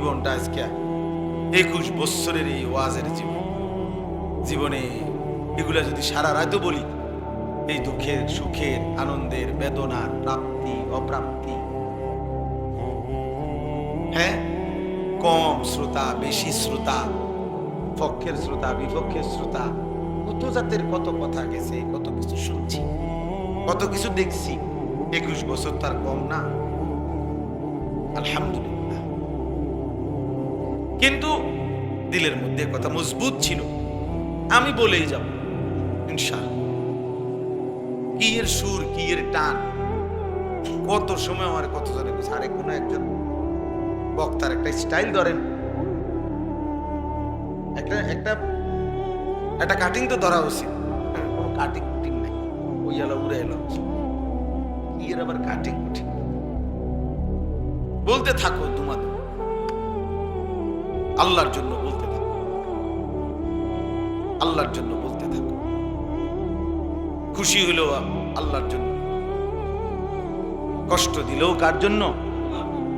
জীবনটা আজকে 21 বছরের এই ওয়াজের জীবনে এগুলা যদি সারা রাতও বলি, এই দুঃখের সুখের আনন্দের বেদনার প্রাপ্তি অপ্রাপ্তি, হ্যাঁ, কম শ্রোতা বেশি শ্রোতা, পক্ষের শ্রোতা বিপক্ষের শ্রোতা, কত জাতের কত কথা গেছে, কত কিছু শুনছি, কত কিছু দেখছি। 21 বছর তার কম না, আলহামদুলিল্লাহ। কিন্তু দিলের মধ্যে কথা মজবুত ছিল, আমি বলেই যাব ইনশাআল্লাহ। কি এর সুর, কি এর টান, কত সময় আমার কত জনে আরে কোন একজন বক্তার একটা স্টাইল ধরেন, একটা কাটিং তো ধরা উচিত, কোনো কাটিং কুটিং নাই, ওই এলো উড়ে এলো, কি এর আবার কাটিং কুটিং। বলতে থাকো তোমাদের আল্লাহর জন্য, বলতে থাকো আল্লাহর জন্য, বলতে থাকো। খুশি হলেও আল্লাহর জন্য, কষ্ট দিলেও কার জন্য?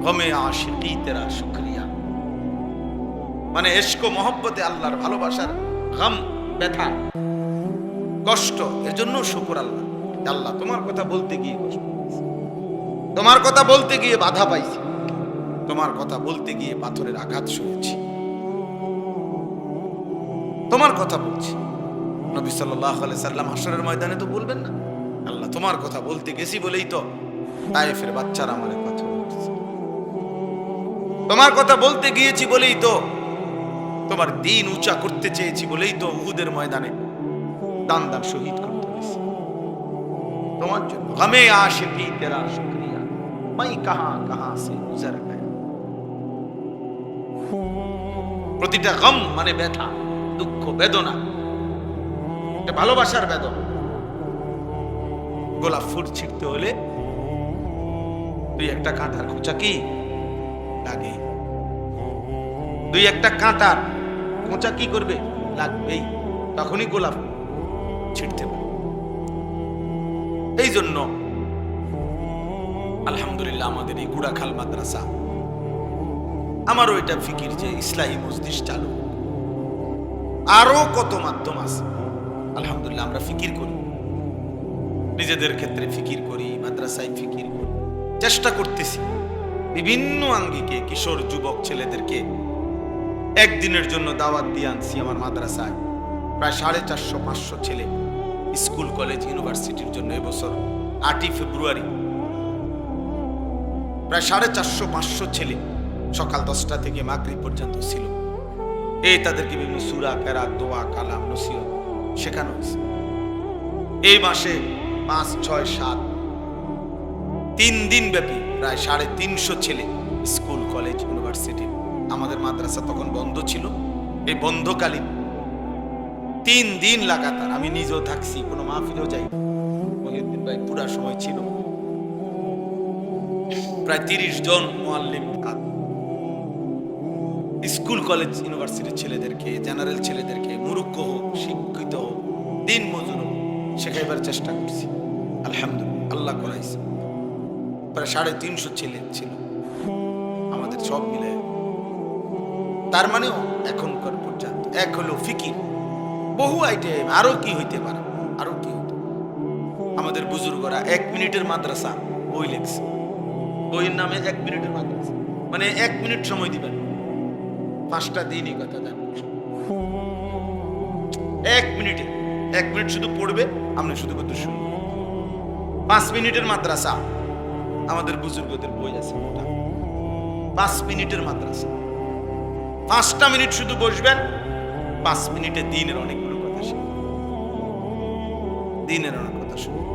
গমে আশিকি তেরা শুকরিয়া, মানে ইশক ও মহব্বতে আল্লাহর ভালোবাসার গম, ব্যথা, কষ্ট, এর জন্য শুকর আল্লাহ। আল্লাহ তোমার কথা বলতে গিয়ে কষ্ট পাইছি, তোমার কথা বলতে গিয়ে বাধা পাইছি, তোমার কথা বলতে গিয়ে পাথরের আঘাত সয়েছি, তোমার কথা বলছি। নবী সাল্লাল্লাহু আলাইহি সাল্লাম হাশরের ময়দানে তো বলবেন না, আল্লাহ তোমার কথা বলতে গেছি বলেই তো তায়েফের বাচ্চারা আমার কথা বলছে, তোমার কথা বলতে গিয়েছি বলেই তো, তোমার দিন উঁচা করতে চেয়েছি বলেই তো উহুদের ময়দানে দান দান শহীদ করতে হয়েছে তোমার জন্য। গমে আশিকি তেরা শুকরিয়া, মাই কাহা কাহা সে গুজর গয়া। প্রতিটা গম মানে ব্যথা, দুঃখ, বেদনা, এটা ভালোবাসার বেদনা। গোলাপ ফুল ছিঁড়তে হলে দুই একটা কাঁটার খোঁচা কি লাগে, দুই একটা কাঁটার খোঁচা কি করবে, লাগবেই, তখনই গোলাপ ছিঁড়তে পারে। এই জন্য আলহামদুলিল্লাহ আমাদের এই গুড়াখাল মাদ্রাসা, আমারও এটা ফিকির যে ইসলাহী মজলিস চালু, আরো কত মাধ্যম আছে আলহামদুলিল্লাহ আমরা ফিকির করি, নিজেদের ক্ষেত্রে ফিকির করি, মাদ্রাসায় ফিকির করি, চেষ্টা করতেছি বিভিন্ন আঙ্গিকে কিশোর যুবক ছেলেদেরকে একদিনের জন্য দাওয়াত দিয়ে আনছি আমার মাদ্রাসায়। প্রায় 450-500 ছেলে স্কুল কলেজ ইউনিভার্সিটির জন্য এবছর 8ই ফেব্রুয়ারি প্রায় 450-500 ছেলে সকাল 10টা থেকে মাগরিব পর্যন্ত ছিল। এই তাদেরকে বিভিন্ন সূরা, কেরাত, দোয়া, কালাম, নসিহত শেখানো হয়েছে। এই মাসে 5, 6, 7 3 দিন ব্যাপী প্রায় 350 ছেলে স্কুল কলেজ ইউনিভার্সিটি, আমাদের মাদ্রাসা তখন বন্ধ ছিল, এই বন্ধকালীন 3 দিন লাগাতার আমি নিজেও থাকছি, কোনো মাহফিলেও যাই, মহিউদ্দিন ভাই পুরা সময় ছিল। প্রায় 30 জন মুআল্লিম স্কুল কলেজ ইউনিভার্সিটির ছেলেদেরকে, জেনারেল ছেলেদেরকে, মুরুক্ষ হোক শিক্ষিত হোক দিন মজুর হোক শেখাইবার চেষ্টা করছি। আলহামদুলিল্লাহ আল্লাহ করাইছে। প্রায় 350 ছেলে ছিল আমাদের সব মিলে। তার মানেও এখনকার পর্যন্ত এক হলো ফিকির, বহু আইটেম, আরো কি হইতে পারে, আরো কি হইতে পারে। আমাদের বুজুর্গরা 1 মিনিটের মাদ্রাসা বই লেখছে, বইয়ের নামে 1 মিনিটের মাদ্রাসা, মানে 1 মিনিট সময় দিবেন, 5টা দিনই কথা দেন, 1 মিনিটে 1 মিনিট শুধু পড়বে, আপনি শুধু কথা শুনবেন। 5 মিনিটের মাদ্রাসা, আমাদের বুজুর্গদের বই আছে ওটা 5 মিনিটের মাদ্রাসা। 5টা মিনিট শুধু বসবেন, 5 মিনিটে দিনের অনেকগুলো কথা শুনবেন, দিনের অনেক কথা শুনবেন।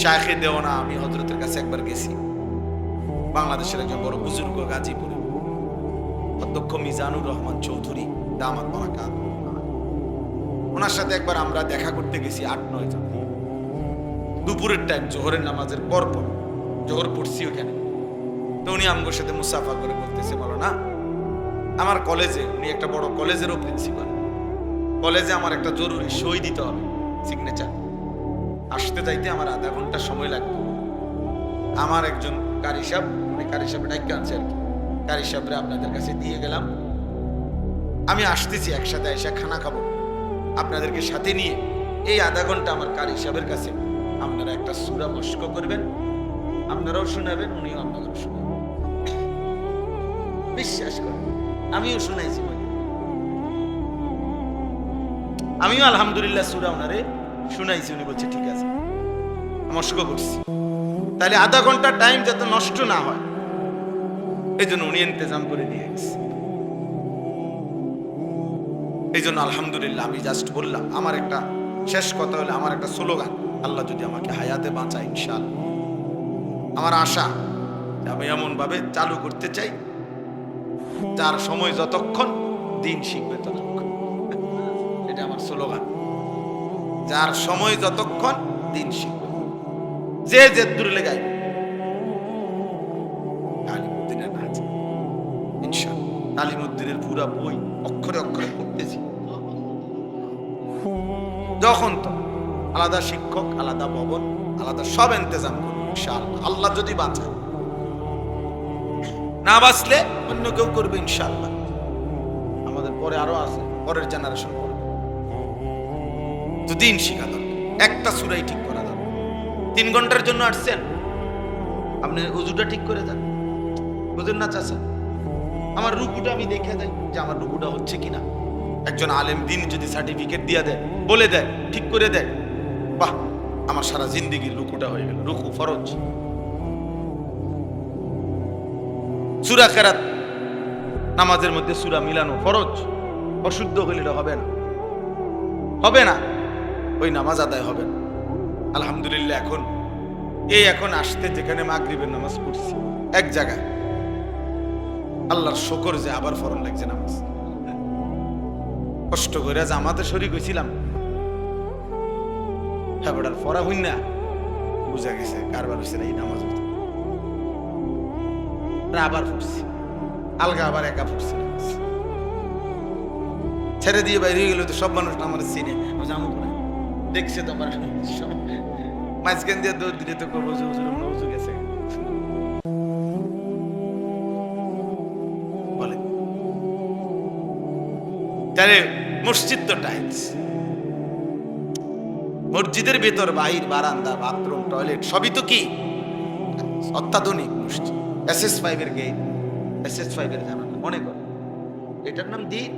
শায়েখে দেওয়ানা, আমি হযরতের কাছে একবার গেছি, বাংলাদেশের একজন বড় বুজুর্গ, গাজীপুরে অধ্যক্ষ মিজানুর রহমান চৌধুরী দামাত বারাকাত, ওনার সাথে একবার আমরা দেখা করতে গেছি 8-9 জন। দুপুরের টাইম, জোহরের নামাজের পর জোহর পড়ছি ওখানে, তো উনি আমগোর সাথে মুসাফা করে বলতেছে, বলো না আমার কলেজে, উনি একটা বড় কলেজেরও প্রিন্সিপাল, কলেজে আমার একটা জরুরি সই দিতে হবে, সিগনেচার, আসতে যাইতে আমার আধা ঘন্টা সময় লাগবে। আমার একজন কারি সাহেব, উনি কারি সাহেব ডাইকে আনছে আর কি, কারি সাহেবরে আপনাদের কাছে দিয়ে গেলাম, আমি আসতেছি, একসাথে এসে খানা খাবো আপনাদেরকে সাথে নিয়ে। এই আধা ঘন্টা আমার কারি সাহেবের কাছে আপনারা একটা সূরা মশক করবেন, আপনারাও শোনাবেন, উনিও আপনাদের শোনাবেন। বিশ্বাস করেন, আমিও শোনাইছি, আমিও আলহামদুলিল্লাহ সূরা ওনারে শুনাইছি। উনি বলছে ঠিক আছে, মশক করছি। তাহলে আধা ঘন্টা টাইম যাতে নষ্ট না হয় এই জন্য উনি ইন্তজাম করে দিয়ে গেছে। এই জন্য আলহামদুলিল্লাহ আমি জাস্ট বললাম, আমার একটা শেষ কথা হলো, আমার একটা স্লোগান, আল্লাহ যদি আমাকে হায়াতে বাঁচায় ইনশাআল্লাহ, আমার আশা আমি এমন ভাবে চালু করতে চাই যার সময় যতক্ষণ দিন শিখবে ততক্ষণ। এটা আমার স্লোগান, যার সময় যতক্ষণ দিন শিখবে, যে যে দূরে লেগাই তালিমুদ্দিনের নাচ ইনশাআল্লাহ। তালিমুদ্দিনের পুরা বই অক্ষরে অক্ষরে পড়তেছি, যখন তো আলাদা শিক্ষক, আলাদা ভবন, আলাদা সব ইন্তজাম করবো ইনশাআল্লাহ। আল্লাহ যদি বাঁচায়, না বাঁচলে অন্য কেউ করবে ইনশাআল্লাহ। আমাদের পরে আরো আছে, পরের জেনারেশন করবে। তো দিন শিখা দরকার, একটা সূরাই ঠিক করা দরকার। 3 ঘন্টার জন্য আসছেন, আপনি উজুটা ঠিক করে যান, বুঝেন না চাচা? আমার রুকুটা আমি দেখে দেয় যে আমার রুকুটা হচ্ছে কিনা। একজন আলেম দিন যদি সার্টিফিকেট দিয়ে দেয়, বলে দেয়, ঠিক করে দেয়, বাহ, আমার সারা জিন্দেগির রুকুটা হয়ে গেল। রুকু ফরজ। সূরা কেরাত নামাজের মধ্যে সূরা মিলানো ফরজ। অশুদ্ধ হইলে এটা হবে না, হবে না, ওই নামাজ আদায় হবে না। আলহামদুলিল্লাহ এখন আসতে যেখানে মাগরিবের নামাজ পড়ছি এক জায়গায়, আল্লাহর শুকর যে আবার ফরন লাগছে নামাজ। কষ্ট করে জামাতে শরীক হইছিলাম, হ্যাঁ বেটার ফরা হইন না, বুঝা গেছে কারবার হয়েছে না এই নামাজ। আবার ফুটছি আলগা, আবার একা ফুটছি, ছেড়ে দিয়ে বাইরে গেল তো সব মানুষ আমার চিনে, জামু করে দেখছে তো আমার মাঝখান দিয়ে দৌড় দিলে তো করবো উজু গেছে বলে। তাহলে মসজিদ তো টাইলস, মসজিদের ভেতর বাহির, বারান্দা, বাথরুম, টয়লেট সবই তো কি অত্যাধুনিক মসজিদ। SS5 এর গেট, SS5 এর জানালা, মনে কর এটার নাম দিন।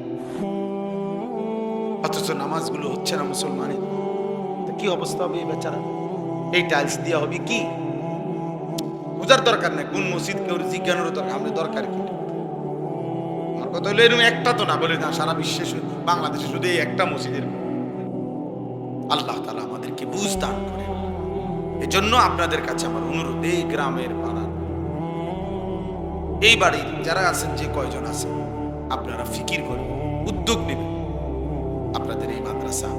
অথচ নামাজগুলো হচ্ছে না মুসলমানের। কি অবস্থা হবে এই বেচারা? এই টাইলস দিয়া হবে কি? বোঝার দরকার নেই কোন মসজিদ, কেউ জিজ্ঞানোর দরকার, আমাদের দরকার কি? আমার কথা হলো এরকম একটা তো না, বলে না সারা বিশ্বে বাংলাদেশে শুধু এই একটা মসজিদের। আল্লাহ তাআলা আমাদেরকে বুঝ দান করে। এই জন্য আপনাদের কাছে আমার অনুরোধ, এই গ্রামের, পাড়ার, এই বাড়ির যারা আছেন, যে কয়জন আছেন, আপনারা ফিকির করবেন, উদ্যোগ নেবেন। আপনাদের এই মাদ্রাসা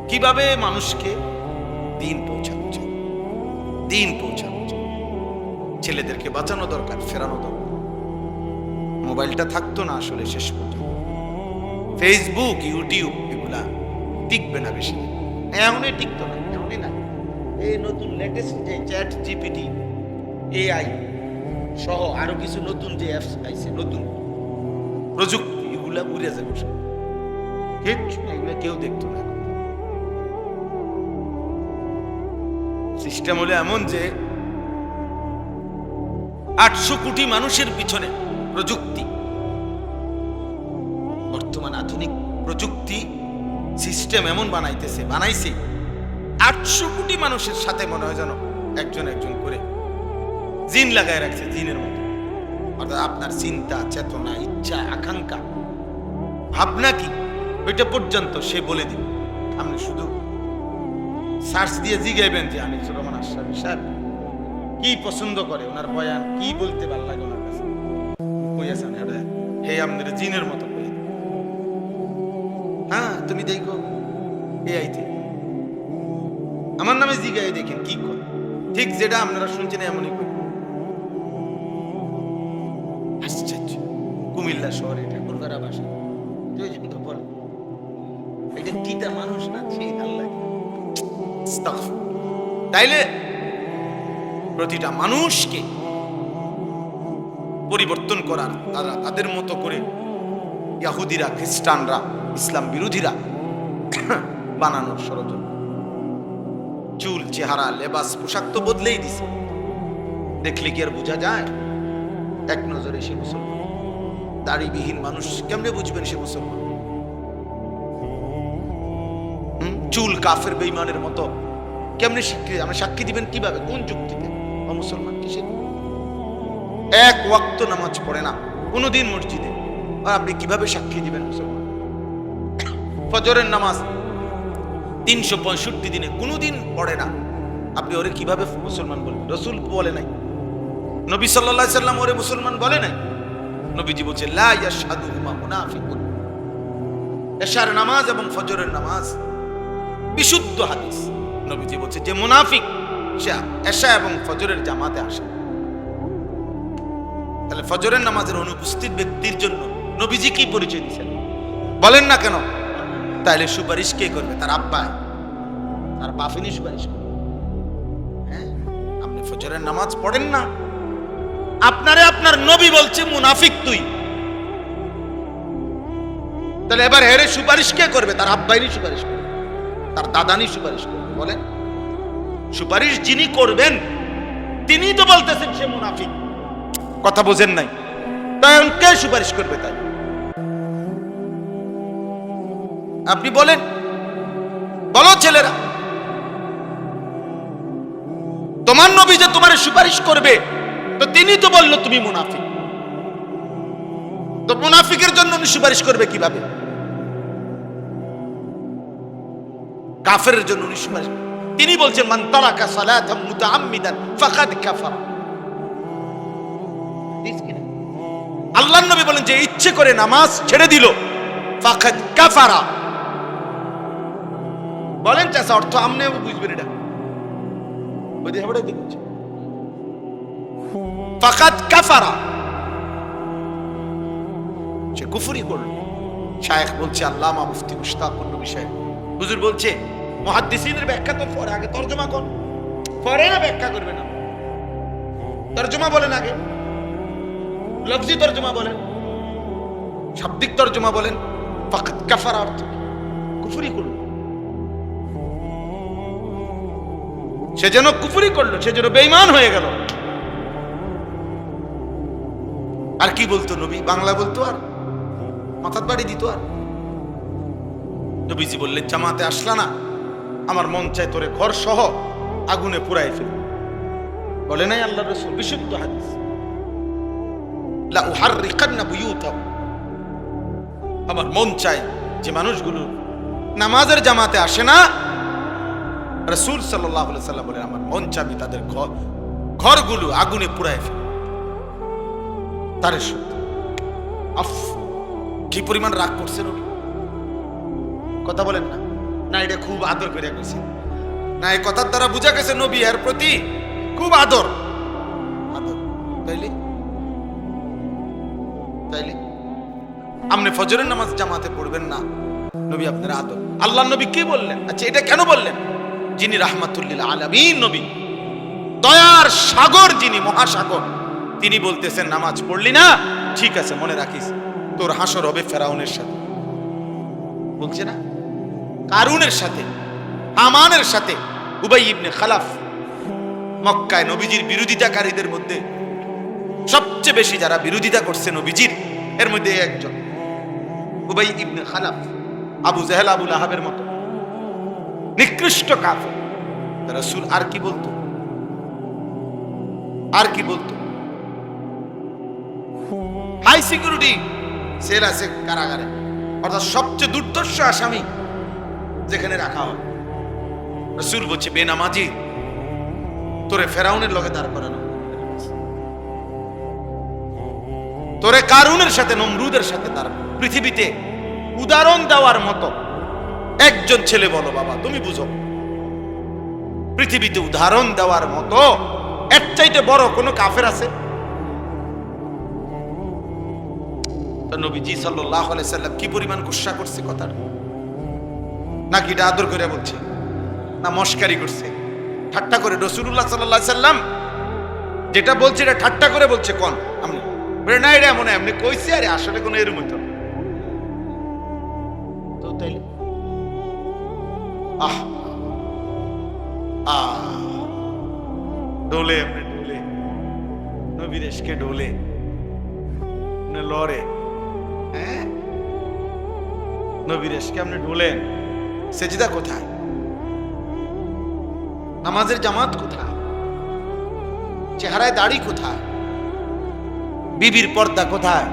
কিভাবে মানুষকে দিন পৌঁছানো যায়, দিন পৌঁছানো যায়। ছেলেদেরকে বাঁচানো দরকার, ফেরানো দরকার। মোবাইলটা থাকতো না আসলে শেষ পর্যন্ত। ফেসবুক, ইউটিউব এগুলা টিকবে না বেশি, এমনই টিকতো না, এমনই না। এই নতুন লেটেস্ট যে চ্যাট জিপিটি, AI সহ আরো কিছু নতুন যে অ্যাপস আইছে, নতুন প্রযুক্তি, এগুলা উড়ে যাবে সব। এগুলা কেউ দেখতো না। সিস্টেম হলো এমন যে 800 কোটি মানুষের পিছনে প্রযুক্তি, বর্তমান আধুনিক প্রযুক্তি সিস্টেম এমন বানাইছে 800 কোটি মানুষের সাথে মনে হয় যেন একজন একজন করে জিন লাগায় রাখছে, জিনের মতো। অর্থাৎ আপনার চিন্তা, চেতনা, ইচ্ছা, আকাঙ্ক্ষা, ভাবনা কি, ওইটা পর্যন্ত সে বলে দিবে। আপনি শুধু সার্চ দিয়ে জিগাইবেন যে আনিসুর রহমান আশরাফী সাহেব কি পছন্দ করে, ওনার বয়ান কি বলতে ভালো লাগে ওনার কাছে, কইয়াছেন হে আমাদের জিনের মতো কই। হ্যাঁ, তুমি দেখো এআইতে আমার নামে জিগাই দেখেন কি করে, ঠিক যেটা আপনারা শুনছেন এমনই করি। আশ্চর্য! কুমিল্লা শহরে ঠাকুরপাড়া বাসা, এটা কিটা মানুষ না, সেই আল্লাহ। তাইলে প্রতিটা মানুষকে পরিবর্তন করার, তারা তাদের মতো করে ইহুদিরা, খ্রিস্টানরা, ইসলাম বিরোধীরা বানানোর ষড়যন্ত্র। চুল, চেহারা, লেবাস, পোশাক তো বদলেই দিছে, দেখলে কি আর বোঝা যায় এক নজরে সে মুসলমান? দাড়িবিহীন মানুষ কেমনে বুঝবেন সে মুসলমান? চুল কাফের বেঈমানের মতো কেমনে সাক্ষী দিবেন? কিভাবে, কোন যুক্তিতে? মুসলমান কিসের? এক ওয়াক্ত নামাজ পড়ে না কোনদিন মসজিদে, আর আপনি কিভাবে সাক্ষী দিবেন মুসলমান? ফজরের নামাজ 365 দিনে কোনদিন পড়ে না, আপনি ওরে কিভাবে মুসলমান বলবেন? রাসূল বলে নাই, নবী সাল্লাল্লাহু আলাইহি সাল্লাম ওরে মুসলমান বলে নাই। নবীজি বলছে লা ইয়াশহাদুহুমা মুনাফিকুন। এশার নামাজ এবং ফজরের নামাজ বিশুদ্ধ হাদিস, নবীজি বলছে যে মুনাফিক সে এশা এবং ফজরের জামাতে আসে। তাহলে ফজরের নামাজের অনুপস্থিত ব্যক্তির জন্য নবীজি কি পরিচয় দিয়েছেন বলেন না কেন? তাহলে সুপারিশ কে করবে? তার আব্বা, তার বাফিনি সুপারিশ করবে। হ্যাঁ, আপনি ফজরের নামাজ পড়েন না, আপনারে আপনার নবী বলছে মুনাফিক তুই, তাহলে এবার হেরে সুপারিশ কে করবে? তার আব্বাইনি সুপারিশ করবে, তার দাদানি সুপারিশ করবে। বলেন, সুপারিশ যিনি করবেন তিনি তো বলতেছেন সে মুনাফিক। কথা বোঝেন নাই? তাই কে সুপারিশ করবে? তাই আপনি বলেন, বলো ছেলেরা, তোমার নবী যে তোমার সুপারিশ করবে, তো তিনি তো বললো তুমি মুনাফিক, তো মুনাফিকের জন্য উনি সুপারিশ করবে কিভাবে? কাফেরের জন্য উনি সুপারিশ, তিনি বলছেন মান তারাকা সালাতাম মুতাআম্মিদান ফাকাদ কাফারা। আল্লাহর নবী বলেন যে ইচ্ছে করে নামাজ ছেড়ে দিল ফাকাদ কাফারা। বলেন চাচা, অর্থ আমনে বুঝবেন এটা? ফাকাদ কাফারা, সে কুফরি করল। শায়েখ বলছে, আল্লামা মুফতি মুশতাকুর নবী সাহেব হুজুর বলছে, মুহাদ্দিসিনের ব্যাখ্যা তো পরে, আগে তরজমা কর, পরে না ব্যাখ্যা করবে না, তরজমা বলেন আগে, লফজি তরজমা বলেন, শাব্দিক তরজমা বলেন। ফাকাদ কাফারা অর্থ কুফরি করল, সে যেন কুফরি করলো, সে যেন বেঈমান হয়ে গেল। আর কি বলতো নবী? বাংলা বলতো আর মাথার বাড়ি দিত। আর নবীজি বললেন, জামাতে আসলা না, আমার মন চায় তোরে ঘর সহ আগুনে পুরাই ফেলব। বলে নাই আল্লাহর রাসূল? বিশুদ্ধ হাদিস, লা উহাররিকান্না বুয়ুতাহুম। আমার মন চায় যে মানুষগুলো নামাজের জামাতে আসে না, রাসূল সাল্লাল্লাহু আলাইহি সাল্লাম বলেন আমার মন চায় আমি তাদের ঘরগুলো আগুনে পুরাই ফেলব। তারে শুদ্ধ আফ, কি পরিমাণ রাগ করছে নবী! কথা বলেন না? না এটা খুব আদর করে গেছে, না এই কথার দ্বারা বোঝা গেছে নবী এর প্রতি খুব আদর। আদর তাইলে তাইলে আপনি ফজরের নামাজ জামাতে পড়বেন না, নবী আপনার আদর। আল্লাহ নবী কি বললেন? আচ্ছা, এটা কেন বললেন? যিনি রাহমাতুল লিল আলামিন নবী, দয়ার সাগর যিনি, মহাসাগর, তিনি বলতেছেন নামাজ পড়লি না, ঠিক আছে, মনে রাখিস তোর হাসর হবে ফেরাউনের সাথে। বলছে না, কারুনের সাথে, হামানের সাথে। উবাই ইবনে খালাফ মক্কায় নবীজির বিরোধিতাকারীদের মধ্যে সবচেয়ে বেশি যারা বিরোধিতা করছে নবীজির, এর মধ্যে একজন উবাই ইবনে খালাফ, আবু জাহেল, আবু লাহাবের মতো নিকৃষ্ট কাফের। রাসূল আর কি বলতো? আর কি বলতো? হাই সিকিউরিটি সেল আছে কারাগারে, অর্থাৎ সবচেয়ে দুর্দর্শ আসামি যেখানে রাখা হয়। রাসূল বলছে, বেনামাজি তোরে ফেরাউনের লগে দাঁড় করানো, তোরে কারুনের সাথে, নমরুদের সাথে দাঁড়। পৃথিবীতে উদাহরণ দেওয়ার মতো একজন ছেলে বলো বাবা, তুমি বুঝো, পৃথিবীতে উদাহরণ দেওয়ার মতো এর চাইতে বড় কোন কাফের আছে? নবীজি সাল্লাল্লাহু আলাইহি সাল্লাম কি পরিমাণ গুসা করছে কথাটা! নাকি এটা আদর করে বলছে, না মস্কারি করছে, ঠাট্টা করে? রাসূলুল্লাহ সাল্লাল্লাহু আলাইহি সাল্লাম যেটা বলছে এটা ঠাট্টা করে বলছে। কোন আমি বলে না এটা মনে এমনি কইছি, আরে আসলে কোনো এর মতো তো তাইলে আহ ডোলে এমনি ডোলে নবীর এসকে ডোলে লড়ে, হ্যাঁ নবীর এসকে আপনি ডোলেন, সেজদা কোথায়? নামাজের জামাত কোথায়? চেহারায় দাড়ি কোথায়? বিবির পর্দা কোথায়?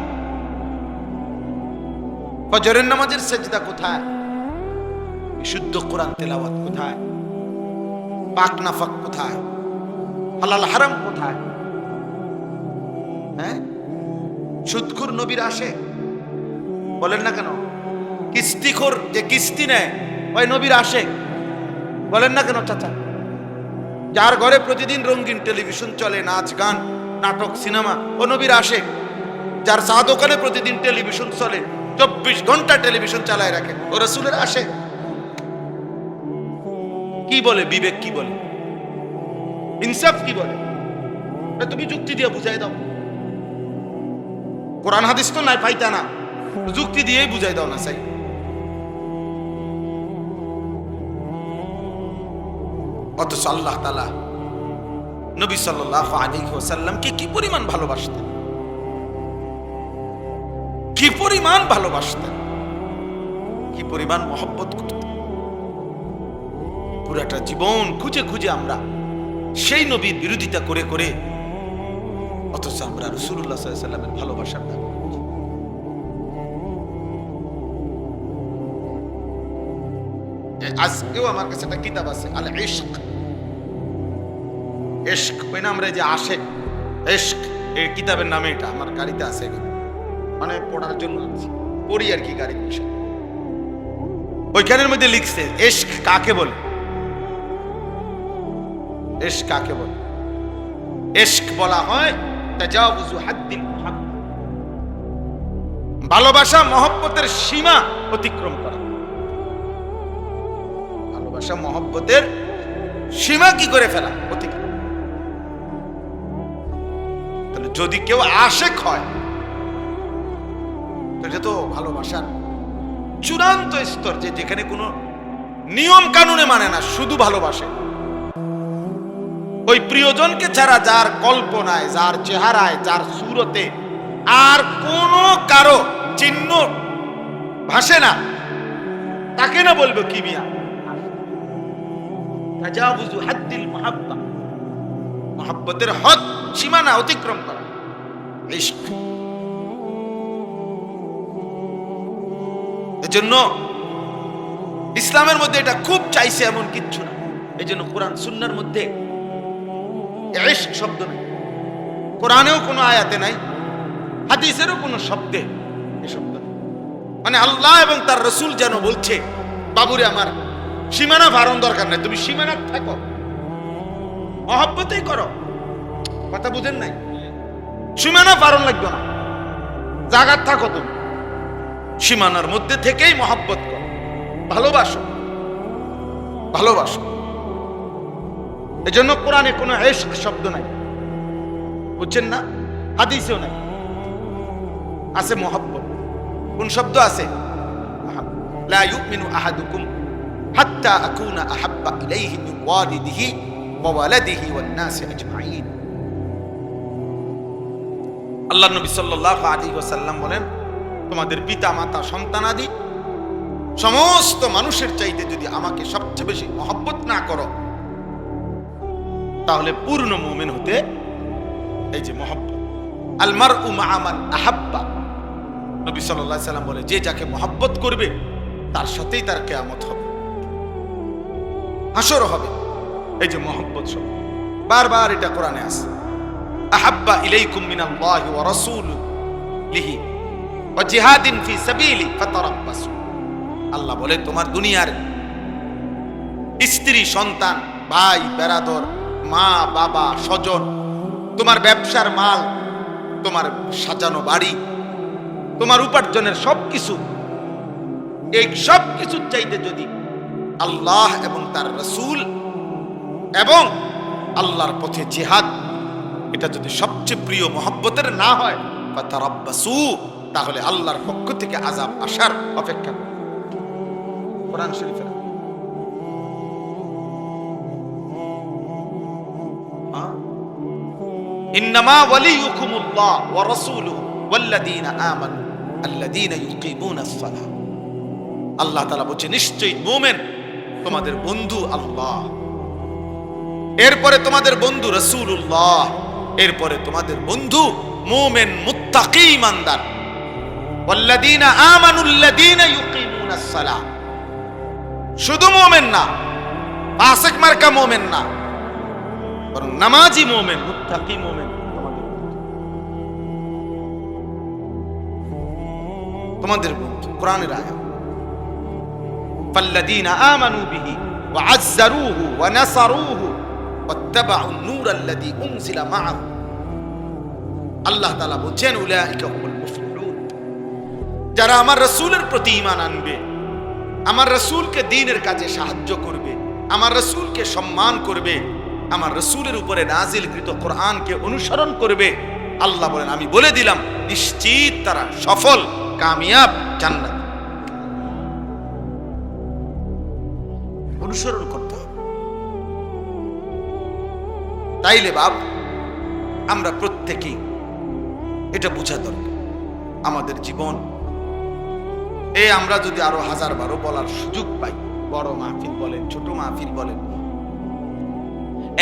ফজরের নামাজের সেজদা কোথায়? বিশুদ্ধ কোরআন তেলাওয়াত কোথায়? পাক নাফাক কোথায়? হালাল হারাম কোথায়? হ্যাঁ, সুদখোর নবীর আসে বলেন না কেন? কিস্তিখোর যে কিস্তি নেয় ওই নবীর আসে বলেন না কেন চাচা? যার ঘরে প্রতিদিন রঙিন টেলিভিশন চলে, নাচ গান নাটক সিনেমা, ও নবীর আসে। যার চা দোকানে প্রতিদিন টেলিভিশন চলে, 24 ঘন্টা টেলিভিশন চালায় রাখে, ও রাসূলের আসে। কি বলে বিবেক, কি বলে ইনসাফ, কি বলে? তুমি যুক্তি দিয়ে বুঝাই দাও। কোরআন হাদিস তো নাই পাইতা না, যুক্তি দিয়েই বুঝাই দাও না চাই। অথচ আল্লাহ তাআলা নবী সাল্লাল্লাহু আলাইহি ওয়াসাল্লামকে কি পরিমাণ ভালোবাসতেন, কি পরিমাণ ভালোবাসতেন, কি পরিমাণ মহব্বত করতেন। পুরাটা জীবন খুঁজে খুঁজে আমরা সেই নবীর বিরোধিতা করে করে, অথচ আমরা রাসূলুল্লাহ সাল্লাল্লাহু আলাইহি ওয়াসাল্লামের ভালোবাসার দাবি করছি। আজকেও আমার কাছে একটা কিতাব আছে, আল ইশক। ইশক ওই না, আমরা যে আশেক, ইশক এই কিতাবের নামে, এটা আমার গাড়িতে আছে, মানে পড়ার জন্য পড়ি আর কি গাড়ির বিষয়। ওইখানের মধ্যে লিখছে ইশক কাকে বলে, ইশক কাকে বলে। ইশক বলা হয় তাজাউযু হাদ্দিল মুহাব্বা, ভালোবাসা মহব্বতের সীমা অতিক্রম করা। ভালোবাসা মহব্বতের সীমা কি করে ফেলা, অতিক্রম। তাহলে যদি কেউ আশেক হয়, এটা তো ভালোবাসার চূড়ান্ত স্তর, যে যেখানে কোনো নিয়ম কানুনে মানে না, শুধু ভালোবাসে। ওই প্রিয়জনকে ছাড়া যার কল্পনায়, যার চেহারায়, যার সুরতে আর কোনো কারো চিহ্ন ভাসে না, তাকে না বলবো কি মিয়া তাজাউযু হাদ্দিল মুহাব্বা, মুহাব্বতের হদ সীমানা অতিক্রম করা, ইশক। এজন্য ইসলামের মধ্যে এটা খুব চাইছে এমন কিচ্ছু না। এজন্য কোরআন সুন্নাহর মধ্যে ইশক শব্দ নেই, কোরআনেও কোনো আয়াতে নাই, হাদিসেরও কোনো শব্দে এই শব্দ নেই। মানে আল্লাহ এবং তার রাসূল যেন বলছে, বাবুরে আমার সীমানা ভারণ দরকার নাই, তুমি সীমানা থাকো, মহব্বতেই করো। কথা বুঝেন নাই? সীমানা ভারণ লাগবে না, জায়গার থাকো, তুমি সীমানার মধ্যে থেকেই মহব্বত করো, ভালোবাসো, ভালোবাসো। এজন্য কোরআনে কোনো ইশক শব্দ নাই, বুঝছেন না? হাদিসেও নাই, আছে মহব্বত। কোন শব্দ আছে? লা ইউমিনু আহাদুকুম হাত্তা আকুনা আহাব্বা ইলাইহি মিন ওয়ালিদিহি ওয়া ওয়ালাদিহি ওয়ান নাসি আজমাইন। আল্লাহর নবী সাল্লাল্লাহু আলাইহি ওয়াসাল্লাম বলেন, তোমাদের পিতা মাতা সন্তানাদি সমস্ত মানুষের চাইতে যদি আমাকে সবচেয়ে বেশি মহব্বত না করো, তাহলে পূর্ণ মুমিন হতে এই যে মহব্বত। আল মারউ মা'a মান আহাব্বা, নবী সাল্লাল্লাহু আলাইহি ওয়াসাল্লাম বলে, যে যাকে মহব্বত করবে তার সাথেই তার কিয়ামত হবে, হাসর হবে। এই যে মহব্বত শব্দ বারবার এটা কোরআনে আছে, আহাব্বা ইলাইকুম মিনাল্লাহি ওয়া রাসূলিহি ওয়া জিহাদিন ফি সাবিলি ফাতারাব্বাসু। আল্লাহ বলে, তোমার দুনিয়ার স্ত্রী, সন্তান, ভাই, বেরাদর, মা, বাবা, স্বজন, তোমার ব্যবসার মাল, তোমার সাজানো বাড়ি, তোমার উপার্জনের সবকিছু, এই সব কিছুর চাইতে যদি আল্লাহ এবং তার রাসূল এবং আল্লাহর পথে জিহাদ, এটা যদি সবচেয়ে প্রিয় মহব্বতের না হয়, ফাতারাব্বাসু, তাহলে আল্লাহর পক্ষ থেকে আযাব আসার অপেক্ষা করুন। কোরআন শরীফের ইন্নামা ওয়ালিয়ুকুমুল্লাহ ওয়া রাসূলুহু ওয়াল্লাযীনা আমানু আল্লাযীনা ইউকিমুনাস সালাহ। আল্লাহ তাআলা বলেন নিশ্চয়ই মুমিন তোমাদের বন্ধু আল্লাহ, এরপরে তোমাদের বন্ধু রাসূলুল্লাহ, এরপরে তোমাদের বন্ধু মুমিন মুত্তাকি ইমানদার। ওয়াল্লাযীনা আমানু আল্লাযীনা ইউকিমুনাস সালাহ, শুধু মুমিন না, ফাসিক মার্কা মুমিন না, বরং নামাজি মুমিন মুত্তাকি মুমিন তোমাদের বন্ধু। কোরআনের আয়াত ফাল্লাযীনা আমানু বিহি ওয়া আযযারুহু ওয়া নাসারুহু ওয়াত্তাবাউন নূরাল্লাযী উনজিলা মাআহু। আল্লাহ তাআলা বলেন উলাইকা হুমুল মুফলিহুন, যারা আমার রাসূলের প্রতি ঈমান আনবে, আমার রাসূলকে দ্বীনের কাজে সাহায্য করবে, আমার রাসূলকে সম্মান করবে, আমার রাসূলের উপরে নাজিলকৃত কোরআনকে অনুসরণ করবে, আল্লাহ বলেন আমি বলে দিলাম নিশ্চিত তারা সফল কামিয়াব জান্নাত। অনুসরণ করতে হবে। তাইলে বাপ আমরা প্রত্যেকেই এটা বোঝা দরকার, আমাদের জীবন আমরা যদি আরো 1000 বলার সুযোগ পাই, বড় মাহফিল বলেন, ছোট মাহফিল বলেন,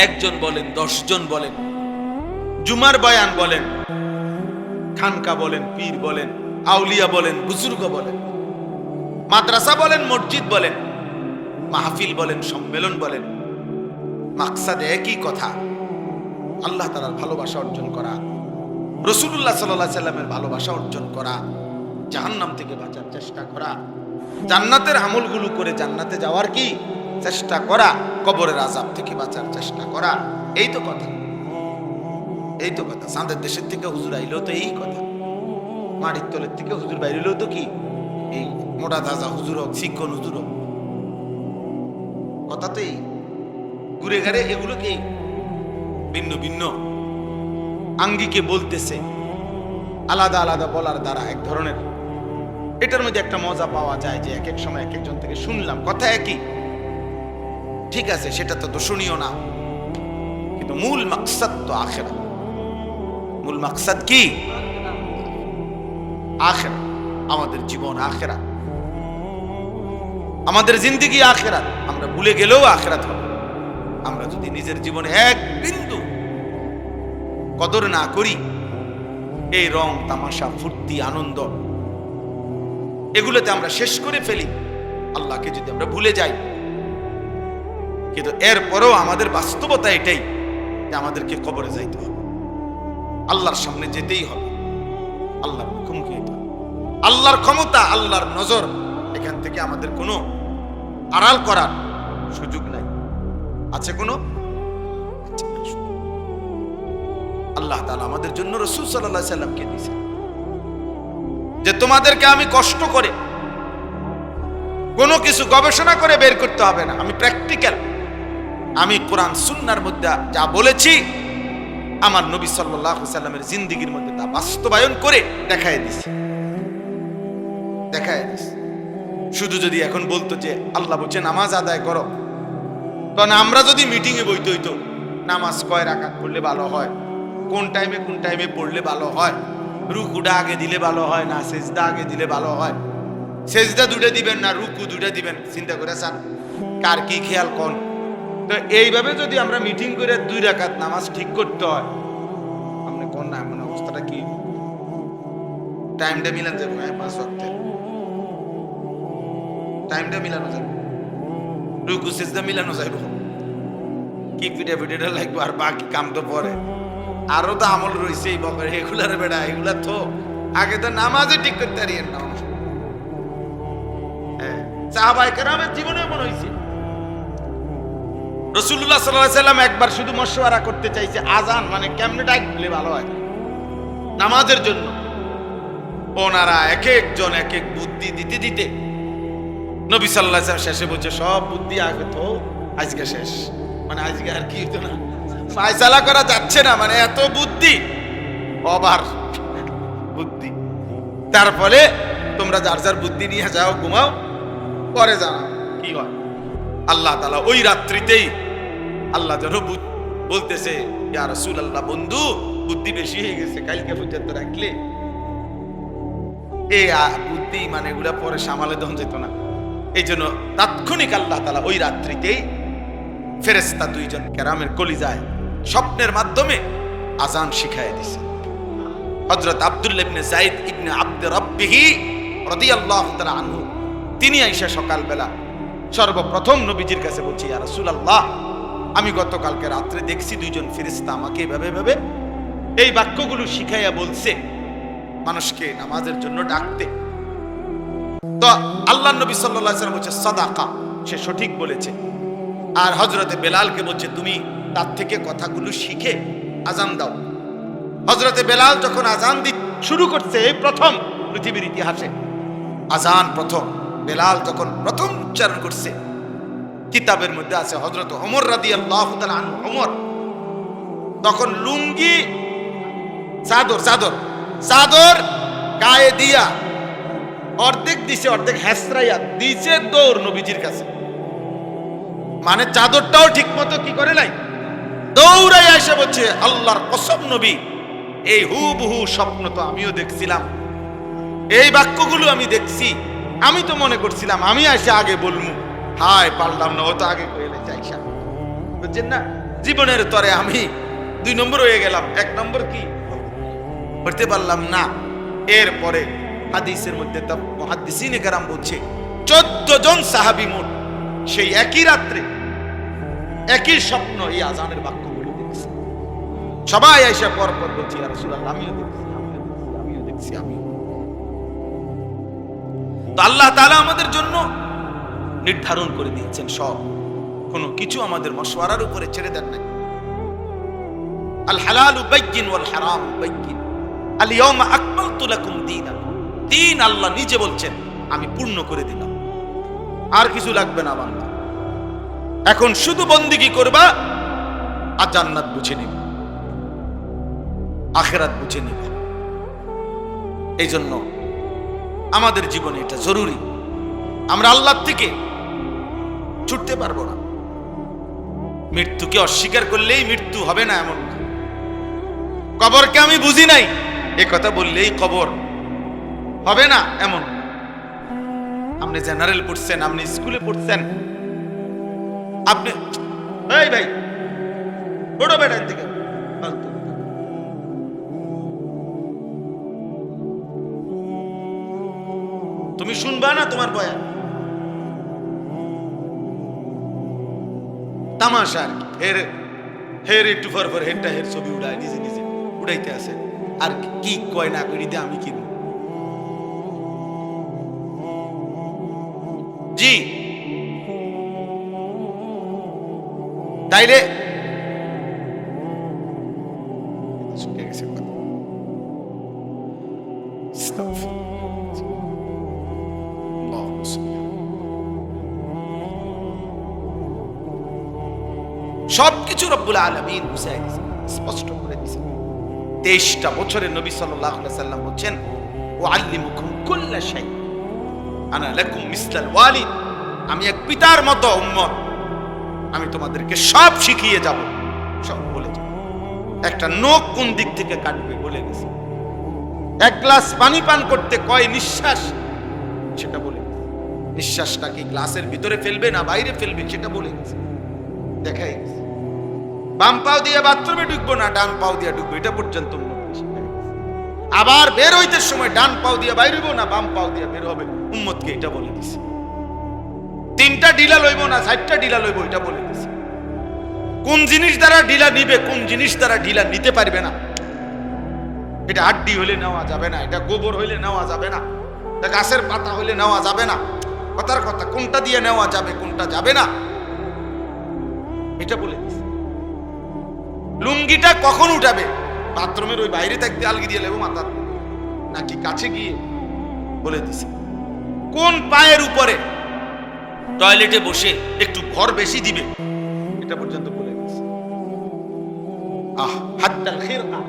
একজন বলেন, 10 জন বলেন, জুমার বয়ান বলেন, খানকা বলেন, পীর বলেন, আউলিয়া বলেন, বুজুর্গ বলেন, মাদ্রাসা বলেন, মসজিদ বলেন, মাহফিল বলেন, সম্মেলন বলেন, মাকসাদ একই কথা, আল্লাহ তাআলার ভালোবাসা অর্জন করা, রাসূলুল্লাহ সাল্লাল্লাহু আলাইহি সাল্লামের ভালোবাসা অর্জন করা, জাহান্নাম থেকে বাঁচার চেষ্টা করা, জান্নাতের আমলগুলো করে জান্নাতে যাওয়ার কি চেষ্টা করা, কবরের আযাব থেকে বাঁচার চেষ্টা করা। এই তো কথা, এই তো কথা। চাঁদের দেশের থেকে হুজুর আইলেও তো এই কথা, মাটির তলের থেকে হুজুর বাইরেও তো কি এই মোটা তাজা হুজুর হোক, শিক্ষণ হুজুর হোক, কথা তো এই ঘুরে ঘাড়ে এগুলোকে ভিন্ন ভিন্ন আঙ্গিকে বলতেছে, আলাদা আলাদা বলার দ্বারা এক ধরনের এটার মধ্যে একটা মজা পাওয়া যায় যে এক এক সময় এক একজন থেকে শুনলাম কথা একই, ঠিক আছে, সেটা তো দোষণীয় না, কিন্তু মূল মাকসাদ তো আখিরাত। মূল মাকসাদ কি? আখিরাত। আমাদের জীবন আখিরাত, আমাদের জিন্দেগি আখিরাত। আমরা ভুলে গেলেও আখিরাত হবে। আমরা যদি নিজের জীবনে এক বিন্দু কদর না করি, এই রং তামাশা ফুর্তি আনন্দ এগুলোতে আমরা শেষ করে ফেলি, আল্লাহকে যদি আমরা ভুলে যাই, কিন্তু এরপরেও আমাদের বাস্তবতা এটাই যে আমাদেরকে কবরে যাইতে হবে, আল্লাহর সামনে যেতেই হবে, আল্লাহর হুকুমকে আল্লাহর ক্ষমতা, আল্লাহর নজর, এখান থেকে আমাদের কোনো আড়াল করার সুযোগ নাই। আছে কোনো? আল্লাহ তাআলা আমাদের জন্য রাসূল সাল্লাল্লাহু আলাইহি সাল্লামকে দিয়েছেন যে তোমাদেরকে আমি কষ্ট করে কোনো কিছু গবেষণা করে বের করতে হবে না, আমি প্র্যাকটিক্যাল, আমি কোরআন সুন্নাহর মধ্যে যা বলেছি আমার নবী সাল্লাল্লাহু আলাইহি সাল্লামের জিন্দেগীর মধ্যে তা বাস্তবায়ন করে দেখায় দিছি। শুধু যদি এখন বলতো যে আল্লাহ বলছে নামাজ আদায় করো, তখন আমরা যদি মিটিং এ বইতে হইতো নামাজ কয় রাকাত পড়লে ভালো হয়, কোন টাইমে পড়লে ভালো হয়, রুকুটা আগে দিলে ভালো হয় না সেজদা আগে দিলে ভালো হয়, সেজদা দুটো দিবেন না রুকু দুটো দিবেন, চিন্তা করে চান কার কি খেয়াল কোন। তো এইভাবে যদি আমরা মিটিং করে 2 রাকাত নামাজ ঠিক করতে হয়, আপনি কোন না এমন অবস্থাটা কি? টাইমটা মিলান যাবে, 5 ওয়াক্তের টাইমটা মিলানো যাবে, রুকু সেজদা মিলানো যাবে, কি পিঠা লাগবে, আর বাকি কাম তো পরে, আরো তো আমল রয়েছে এই বকরে, এগুলার বেড়া এগুলা তো আগে তো নামাজে ঠিক করতে পারিয়েন না। সাহাবায়ে কেরামের জীবনে মনে হয়েছে রাসূলুল্লাহ সাল্লাল্লাহু আলাইহি সাল্লাম একবার শুধু মশওয়ারা করতে চাইছে আজান মানে কেমনে ডাকলে ভালো হয় নামাজের জন্য, ওনারা এক একজন এক এক বুদ্ধি দিতে দিতে নবী সাল্লাল্লাহু আলাইহি ওয়াসাল্লাম শেষে বলছে সব বুদ্ধি আগে তো আজকে শেষ, মানে আজকে আর কি হতো না, ফায়সালা করা যাচ্ছে না, মানে এত বুদ্ধি। আবার তারপরে তোমরা যার যার বুদ্ধি নিয়ে যাও, ঘুমাও, পরে জানা কি হয়। আল্লাহ তাআলা ওই রাত্রিতেই আল্লাহ যেন বলতেছে, ইয়া রাসূলুল্লাহ, বন্ধু বুদ্ধি বেশি হয়ে গেছে, কালকে পর্যন্ত রাখলে এই বুদ্ধি মানে এগুলা পরে সামালে দেওয়া যেত না। এই জন্য তাৎক্ষণিক আল্লাহ তাআলা ওই রাত্রিতেই ফেরেশতা দুইজন কেরামের কলিজায় স্বপ্নের মাধ্যমে আজান শিখায় দিছে। হযরত আব্দুল্লাহ ইবনে যায়েদ ইবনে আব্দ রাব্বিহি রাদিয়াল্লাহু তাআলা আনহু, তিনি আয়েশা সকালবেলা সর্বপ্রথম নবীজির কাছে বলছে, ইয়া রাসূলুল্লাহ, আমি গতকালকে রাত্রে দেখছি দুইজন ফেরেশতা আমাকে এভাবে এই বাক্যগুলো শিখাইয়া বলছে মানুষকে নামাজের জন্য ডাকতে। তো আল্লাহর নবী সাল্লাল্লাহু আলাইহি ওয়াসাল্লাম বলছে সাদাকা, সে সঠিক বলেছে। আর হযরতে বেলালকে বলছে তুমি তার থেকে কথাগুলো শিখে আজান দাও। হযরতে বেলাল যখন আজান দিতে শুরু করছে, এই প্রথম পৃথিবীর ইতিহাসে আজান প্রথম বেলাল যখন প্রথম উচ্চারণ করছে, কিতাবের মধ্যে আছে হযরত ওমর রাদিয়াল্লাহু তাআলা আনহু, ওমর তখন লুঙ্গি চাদর গায়ে দিয়া অর্ধেক দিছে, অর্ধেক হেসরাইয়া দিছে দৌড় নবীজির কাছে। মানে চাদরটাও ঠিক মতো কি করে নাই, দৌড়াইয়া এসে বলছে, আল্লাহর কসম নবী, এই হুবহু স্বপ্ন তো আমিও দেখছিলাম, এই বাক্যগুলো আমি দেখছি, আমি তো মনে করছিলাম আমি এসে আগে বলমু, হায় পারলাম না, ও তো আগে কইলে চাইছা। বুঝছেন না, জীবনের তরে আমি 2 নম্বর হয়ে গেলাম, 1 নম্বর কি করতে পারলাম না। এরপরে হাদিসের মধ্যে তো মুহাদ্দিসিনে কেরাম বলছে 14 জন সাহাবী মোট সেই একই রাত্রে একই স্বপ্ন এই আজানের বাক্যগুলো দেখছে। সবাই আয়েশা পর বলছে, ইয়া রাসূলুল্লাহ, আমিও দেখছি। তো আল্লাহ তাআলা আমাদের জন্য নির্ধারণ করে দিয়েছেন সব, কোনো কিছু আমাদের মশওয়ারার উপরে ছেড়ে দেন নাই। আল হালালু বাইয়িন ওয়াল হারামু বাইয়িন, আল ইয়াওমা আকমালতু লাকুম দীনাকুম, দিন আল্লাহ নিজে বলছেন আমি পূর্ণ করে দিলাম, আর কিছু লাগবে না বান্দা। এখন শুধু বন্দেগী করবা আর জান্নাত বুঝে নিবা, আখিরাত বুঝে নিবা। এই জন্য আমাদের জীবনে এটা জরুরি। আমরা আল্লাহর থেকে ছুটতে পারবো না। মৃত্যুকে অস্বীকার করলেই মৃত্যু হবে না এমন না। কবরকে আমি বুঝি নাই এ কথা বললেই কবর হবে না এমন। আপনি জেনারেল পড়ছেন, আপনি স্কুলে পড়ছেন, আপনি এই ভাই বড় বেটার দিকে তুমি শুনবা না তোমার বয়ান, তামাশা আর কি। হের একটু পর হেরটা হের ছবি উড়ায়, নিজে নিজে উড়াইতে আছে, আর কি কয় না করিতে আমি কি জি। তাইলে সবকিছু রব্বুল আলামিন বুঝাই দিয়েছেন, স্পষ্ট করে দিয়েছেন। 23টা বছরের নবী সাল্লাল্লাহু আলাইহি সাল্লাম বলেন, ওয়াল্লিমুকুম কুল্লা শাই আনা লাকুম মিসলাল ওয়ালিদ, আমি এক পিতার মতো উম্মত, আমি তোমাদেরকে সব শিখিয়ে যাব, সব বলে যাব। একটা নখ কোন দিক থেকে কাটবে বলে গেছে, 1 গ্লাস পানি পান করতে কয় নিঃশ্বাস সেটা বলে গেছে, নিঃশ্বাসটা কি গ্লাসের ভিতরে ফেলবে না বাইরে ফেলবে সেটা বলে গেছে, দেখাই গেছে। বাম পাও দিয়ে বাথরুমে ঢুকবো না ডান পাও দিয়ে ঢুকবো, এটা পর্যন্ত আবার বের হইতে সময় ডান পাও দিয়ে বাইর হইব না বাম পাও দিয়ে বের হবে, উম্মতকে এটা বলে দিছে। 3টা ডিলা লইব না 4টা ডিলা লইব, এটা বলে দিছে। কোন জিনিস দ্বারা ডিলা নিবে, কোন জিনিস দ্বারা ডিলা নিতে পারবে না, এটা হাড্ডি হইলে নেওয়া যাবে না, এটা গোবর হইলে নেওয়া যাবে না, এটা গাছের পাতা হইলে নেওয়া যাবে না, কথার কথা কোনটা দিয়ে নেওয়া যাবে কোনটা যাবে না, এটা বলে দিছে। লুঙ্গিটা কখন উঠাবে, বাথরুমের ওই বাইরে থাকতে আলগি দিয়ে লেবো মাথা নাকি কাছে গিয়ে বলে দিছে। কোন পায়ের উপরে টয়লেটে বসে একটু ভর বেশি দিবে, এটা পর্যন্ত বলে দিছে। হাত্তাল খিরকা,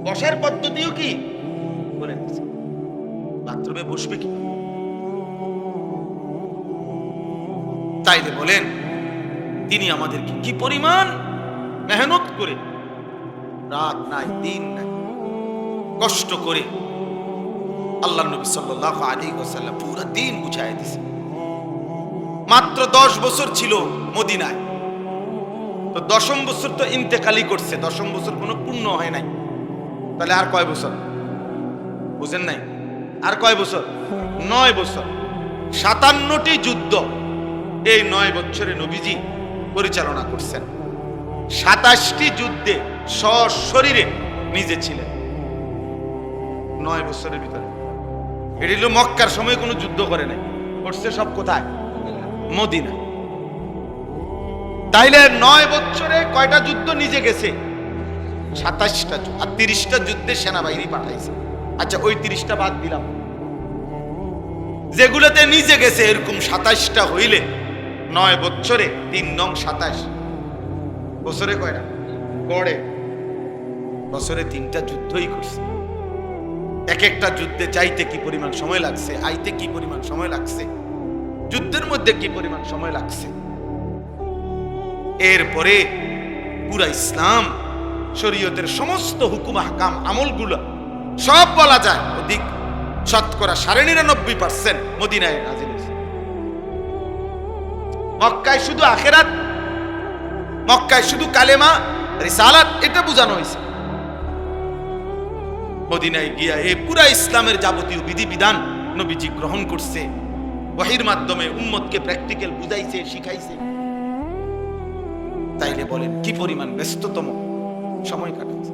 বসার পদ্ধতিও কি করে গেছে, বাথরুমে বসবে কি? তাইলে বলেন তিনি আমাদেরকে কি পরিমাণ মেহনত করে, রাত নাই দিন নাই, কষ্ট করে আল্লাহ নবী সাল্লাল্লাহু আলাইহি ওয়াসাল্লাম পুরো দিন বুঝায় দিয়েছে। মাত্র 10 বছর ছিল মদিনায়, তো 10ম বছর তো ইন্তেকালি করছে, 10ম বছর কোনো পূর্ণ হয় নাই। তাহলে আর কয় বছর? বুঝেন নাই? আর কয় বছর? 9 বছর। 57টি যুদ্ধ এই 9 বছরে নবীজি পরিচালনা করছেন। 27টি যুদ্ধে সশরীরে নিজে ছিলেন 9 বছরের ভিতরে। এটি হলো মক্কার সময় কোনো যুদ্ধ করে নাই, করছে সব কোথায়? মদিনা। তাইলে 9 বছরে কয়টা যুদ্ধ নিজে গেছে? 27টা। আর 30টা যুদ্ধে সেনাবাহিনী পাঠাইছে। আচ্ছা, ওই 30টা বাদ দিলাম, যেগুলোতে নিজে গেছে এরকম 27টা হইলে 9 বছরে 3 নং 27, বছরে কয়টা? গড়ে বছরে 3টা যুদ্ধই করছে। এক একটা যুদ্ধে যাইতে কি পরিমাণ সময় লাগছে, আইতে কি পরিমাণ সময় লাগছে, যুদ্ধের মধ্যে কি পরিমাণ সময় লাগছে। এরপরে পুরা ইসলাম শরীয়তের সমস্ত হুকুম আহকাম আমলগুলো সব বলা যায় অধিক শতকরা 99.5% মদিনায় নাজিল হয়েছে। মক্কায় শুধু আখিরাত, মক্কায় শুধু কালেমা রিসালাত এটা বোঝানো হয়েছে। মদিনায় গিয়া এই পুরা ইসলামের যাবতীয় বিধিবিধান নবীজি গ্রহণ করছে, ওহীর মাধ্যমে উম্মতকে প্র্যাকটিক্যাল বুঝাইছে, শিখাইছে। তাইলে বলেন কি পরিমাণ ব্যস্ততম সময় কাটাচ্ছে,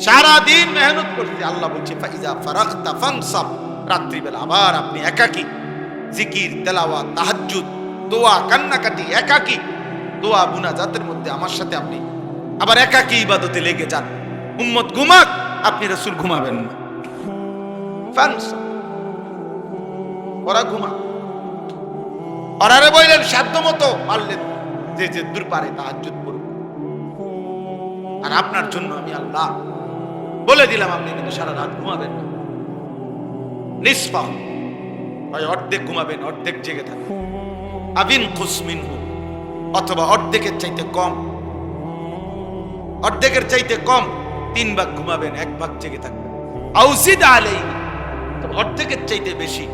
সারা দিন মেহনত করছে। আল্লাহ বলছে ফাইজা ফারাগতা ফানসাব, রাত্রিবেলা আবার আপনি একাকী জিকির, তেলাওয়াত, তাহাজ্জুদ, দোয়া, কান্নাকাটি, একাকী দোয়া মুনাজাতের মধ্যে আমার সাথে আপনি আবার একাকী ইবাদতে লেগে যান। উম্মত ঘুমাক, আপনি রাসূল ঘুমাবেন না। ফানসাব, ওরা ঘুমা, ওরারে বললেন সাধ্য মতো পারলেন যে যে দূর পারে তাহাজ্জুদ পড়ুন। আর আপনার জন্য আমি আল্লাহ বলে দিলাম আপনি কিন্তু সারা রাত ঘুমাবেন না, নিসফাহ, হয় অর্ধেক ঘুমাবেন, অর্ধেক জেগে থাকবেন। আবিন কুসমিনহু, অথবা অর্ধেকের চাইতে কম, অর্ধেকের চাইতে কম 3 ভাগ ঘুমাবেন, 1 ভাগ জেগে থাকবেন। আউজিদ আলাইহি, অর্ধেকের চাইতে বেশি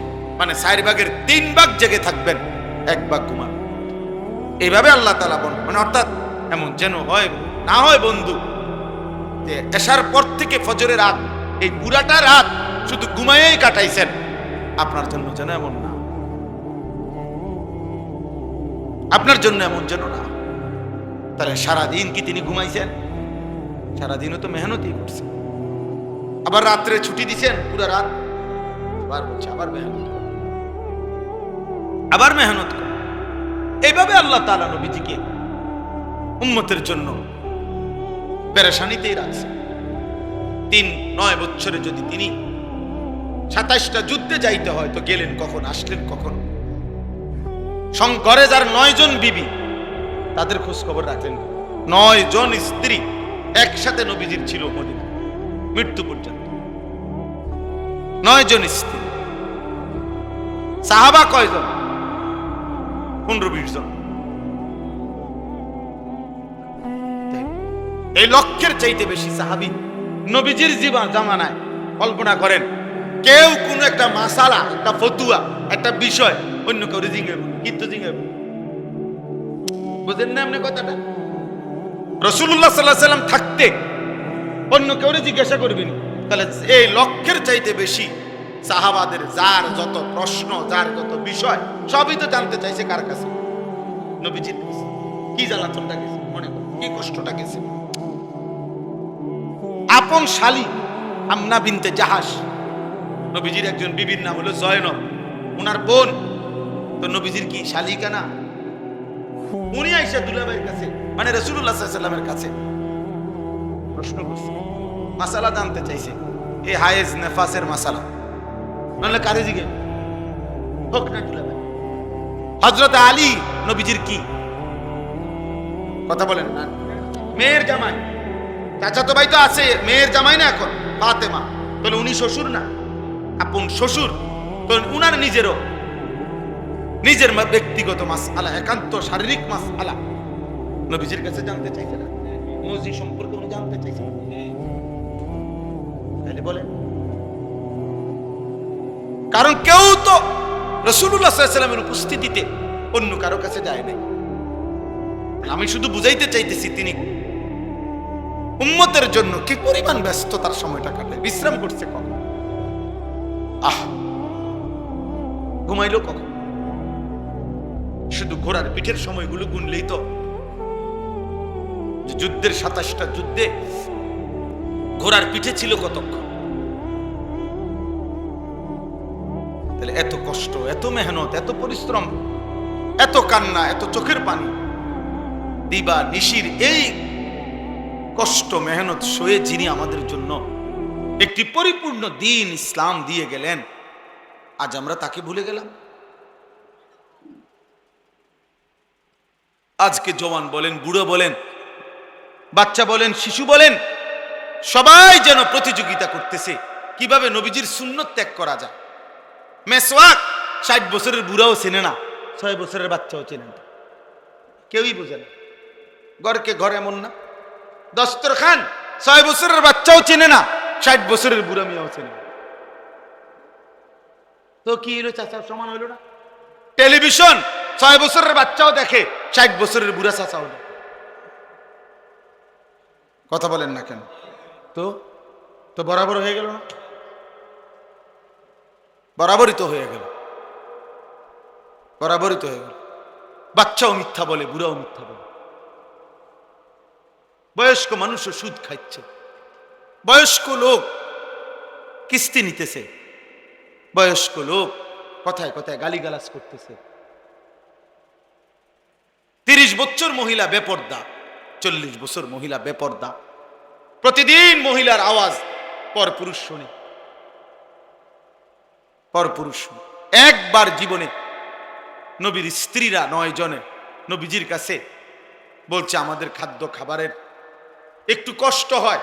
মানে 4 ভাগের 3 ভাগ জেগে থাকবেন, 1 ভাগ ঘুমাবেন। এইভাবে আল্লাহ তাআলা বলেন, মানে অর্থাৎ এমন যেন হয় না হয় বন্ধু যে এশার পর থেকে ফজরের রাত এই পুরাটা রাত শুধু ঘুমায়েই কাটাইছেন, আপনার জন্য যেন এমন না, আপনার জন্য এমন যেন না। তাহলে সারাদিন কি তিনি ঘুমাইছেন? সারাদিনও তো মেহনতই করছেন। আবার রাত্রে ছুটি দিছেন পুরা রাত, আবার বলছে আবার মেহনত, আবার মেহনত কর। এইভাবে আল্লাহ তাআলা নবীজিকে উম্মতের জন্য পেরেশানিতেই রাখছে। 9 বছরে যদি তিনি 27টা যুদ্ধে যাইতে হয় তো গেলেন কখন, আসলেন কখন? ঘরে যার 9 জন বিবি, তাদের খোঁজ খবর রাখলেন। 9 জন স্ত্রী একসাথে নবীজির ছিল মদিনা মৃত্যু পর্যন্ত। 9 জন স্ত্রী। সাহাবা কয়জন? 15-20 জন। এই লক্ষের চাইতে বেশি সাহাবী নবীজির জীবন জামানায়। কল্পনা করেন কেউ কোন একটা মাসালা, একটা ফতুয়া, একটা বিষয় অন্য কেউ জিজ্ঞাসা কিন্তু জিজ্ঞাসা, বুঝেন না আপনি কথাটা? রাসূলুল্লাহ সাল্লাল্লাহু আলাইহি ওয়াসাল্লাম থাকতে অন্য কেউ জিজ্ঞাসা করবেন, তাহলে এই লক্ষের চাইতে বেশি সাহাবাদের যার যত প্রশ্ন, যার যত বিষয় সবই তো জানতে চাইছে কার কাছে? নবীজির কাছে। কি জ্বালাতনটা গেছে মনে করেন, কি কষ্টটা গেছে। আপন শালী আমনা বিনতে জাহাশ, নবীজির একজন বিবির নাম হলো জয়নব, ওনার বোন। তো নবীজির কি শালিকা না? উনি আইসা দুলাভাইয়ের কাছে মানে রাসূলুল্লাহ সাল্লাল্লাহু আলাইহি ওয়াসাল্লামের কাছে প্রশ্ন করছে, মাসালা জানতে চাইছে, এই হায়েজ নেফাসের মাসালা। নাহলে কারে জিগে হোক না দুলাভাই। হযরত আলী নবীজির কি কথা বলেন না, মেয়ের জামাই, চাচাতো ভাই তো আছে, মেয়ের জামাই না এখন ফাতেমা, তাহলে উনি শ্বশুর না? আপন শ্বশুর, তো উনার নিজের ব্যক্তিগত মাসআলা, একান্ত শারীরিক মাসআলা নবীজির কাছে জানতে চাইছে না? মসজিদ সম্পর্কে উনি জানতে চাইছেন, তাহলে বলেন। কারণ কেউ তো রাসূলুল্লাহ সাল্লাল্লাহু আলাইহি ওয়াসাল্লামের উপস্থিতিতে অন্য কারো কাছে যায় নাই। আমি শুধু বুঝাইতে চাইতেছি তিনি উম্মতের জন্য কি পরিমাণ ব্যস্ততার সময়টা কাটায়, বিশ্রাম করছে কখন, ঘুমাইলো কখন। শুধু ঘোড়ার পিঠের সময়গুলো গুনলেই তো, যুদ্ধের 27টা যুদ্ধে ঘোড়ার পিঠে ছিল কতক্ষণ। তাহলে এত কষ্ট, এত মেহনত, এত পরিশ্রম, এত কান্না, এত চোখের পানি, দিবা নিশির এই কষ্ট মেহনত সয়ে যিনি আমাদের জন্য একটি পরিপূর্ণ দিন ইসলাম দিয়ে গেলেন, আজ আমরা তাকে ভুলে গেলাম। আজকে জওয়ান বলেন, বুড়ো বলেন, বাচ্চা বলেন, শিশু বলেন, সবাই যেন প্রতিযোগিতা করতেছে কিভাবে নবীজির সুন্নত ত্যাগ করা যায়। মেসওয়াক 60 বছরের বুড়াও চেনে না, 6 বছরের বাচ্চাও চেনে না, কেউই বোঝে না। ঘরকে ঘর এমন না, দস্তরখান 6 বছরের বাচ্চাও চেনে না, 60 বছরের বুড়া মিয়াও চেনে না। তো কি হলো চাচা, সমান হইল না? টেলিভিশন 6 বছরের বাচ্চাও দেখে, 60 বছরের বুড়া চাচাও দেখে। কথা বলেন না কেন? তো বরাবর হয়ে গেল না? বরাবরই তো হয়ে গেল, বরাবরই তো হয়ে গেল। বাচ্চাও মিথ্যা বলে, বুড়াও মিথ্যা বলে, বয়স্ক মানুষও সুদ খাচ্ছে, বয়স্ক লোক কিস্তি নিতেছে, বয়স্ক লোক কথায় কথায় গালিগালাজ করতেছে। 30 বছর মহিলা বেপর্দা, 40 বছর মহিলা বেপর্দা, প্রতিদিন মহিলার আওয়াজ পরপুরুষ শুনে, পরপুরুষ শুনে। একবার জীবনে নবীর স্ত্রীরা 9 জনে নবীজির কাছে বলছে, আমাদের খাদ্য খাবারের একটু কষ্ট হয়,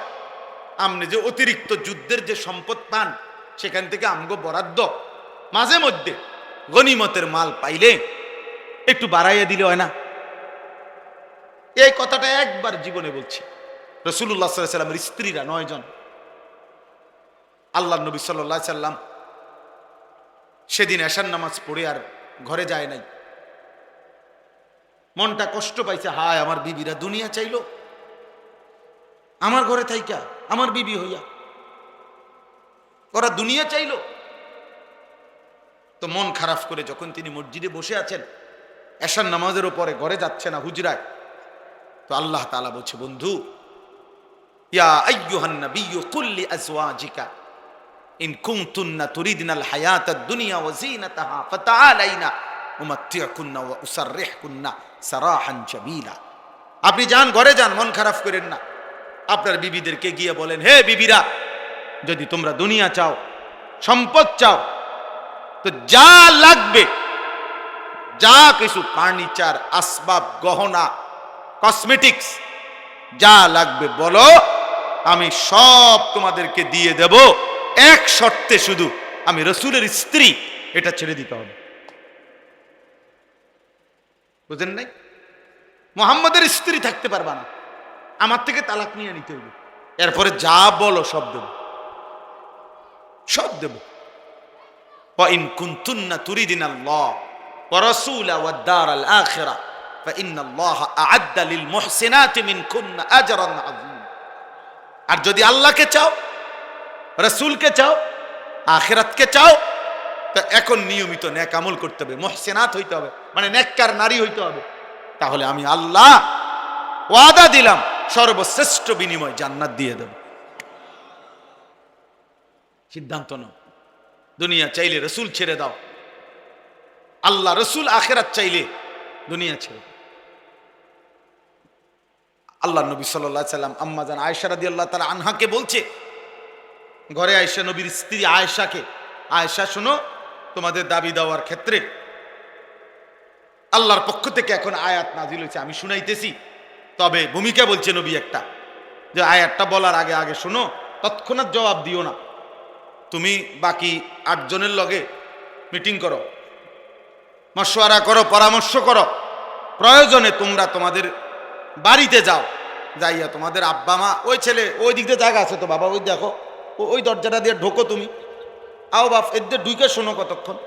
আপনি যে অতিরিক্ত যুদ্ধের যে সম্পদ পান সেখান থেকে আমগো বরাদ্দ মাঝে মধ্যে গনিমতের মাল পাইলে একটু বাড়াইয়া দিলে হয় না? এই কথাটা একবার জীবনে বলছে রাসূলুল্লাহ সাল্লাল্লাহু আলাইহি ওয়াসাল্লামের স্ত্রীরা 9 জন। আল্লাহর নবী সাল্লাল্লাহু আলাইহি ওয়াসাল্লাম সেদিন এশার নামাজ পড়ে আর ঘরে যায় নাই। মনটা কষ্ট পাইছে, হায় আমার বিবিরা দুনিয়া চাইলো, আমার ঘরে থাইকা, আমার বিবি হইয়া ওরা দুনিয়া চাইলো। তো মন খারাপ করে যখন তিনি মসজিদে বসে আছেন, এশার নামাজের উপরে ঘরে যাচ্ছে না, হুজরায়, তো আল্লাহ তাআলা বলছে, বন্ধু, ইয়া আইয়ুহান নাবিয়্যু কুল লি আজওয়াজিকা ইন কুনতুন্না তুরিদনাল হায়াতাদ দুনিয়া ওয়া যিনাতাহা ফাতাআলাইনা উমাত্তিউকুন্না ওয়া উসাররিহুকুন্না সারাহান জামিলা। আপনি যান, ঘরে যান, মন খারাপ করেন না। আপনার বিবিদেরকে গিয়ে বলেন, হে বিবিরা, যদি তোমরা দুনিয়া চাও, সম্পদ চাও, তো যা লাগবে, যা কিছু ফার্নিচার, আসবাব, গহনা, কসমেটিক্স যা লাগবে বলো, আমি সব তোমাদেরকে দিয়ে দেব, এক শর্তে, শুধু আমি রাসূলের স্ত্রী, এটা ছেড়ে দিতে হবে। বুঝেন নাই? মুহাম্মদের স্ত্রী থাকতে পারবা না, আমার থেকে তালাক নিয়ে নিতে হবে, এরপরে যা বলো সব দেব, সব দেব। ওয়া ইন কুনতুন্না তুরিদিনাল্লাহ ওয়া রাসূলা ওয়াদ দারাল আখিরা ফাইন্নাল্লাহা আ'আদ্দা লিল মুহসিনাতি মিনকুন্না আজরান আযীম। আর যদি আল্লাহকে চাও, রাসূলকে চাও, আখিরাতকে চাও, তো এখন নিয়মিত নেক আমল করতে হবে, মুহসিনাত হইতে হবে, মানে নেককার নারী হইতে হবে। তাহলে আমি আল্লাহ ওয়াদা দিলাম, সর্বশ্রেষ্ঠ বিনিময় জান্নাত দিয়ে দেব। সিদ্ধান্ত নাও, দুনিয়া চাইলে রাসূল ছেড়ে দাও, আল্লাহ রাসূল আখিরাত চাইলে দুনিয়া ছেড়ে দাও। আল্লাহ নবী সাল্লাল্লাহু আলাইহি সাল্লাম আম্মা জান আয়েশা রাদিয়াল্লাহু তাআলা আনহাকে বলছে, ঘরে আয়েশা নবীর স্ত্রী আয়েশাকে, আয়েশা শোনো, তোমাদের দাবি দেওয়ার ক্ষেত্রে আল্লাহর পক্ষ থেকে এখন আয়াত নাজিল হয়েছে, আমি শুনাইতেছি, তবে ভূমিকা বলছে নবী একটা, যে আয়াতটা বলার আগে আগে শোনো, তৎক্ষণাৎ জবাব দিও না। তুমি বাকি 8 জনের লগে মিটিং করো, মশওয়ারা করো, পরামর্শ করো, প্রয়োজনে তোমরা তোমাদের বাড়িতে যাও, যাইয়া তোমাদের আব্বা মা, ওই ছেলে ওই দিক দিয়ে জায়গা আছে তো বাবা, ওই দেখো ওই দরজাটা দিয়ে ঢোকো, তুমি আও বাপ, এদের ঢুকে শোনো কতক্ষণ।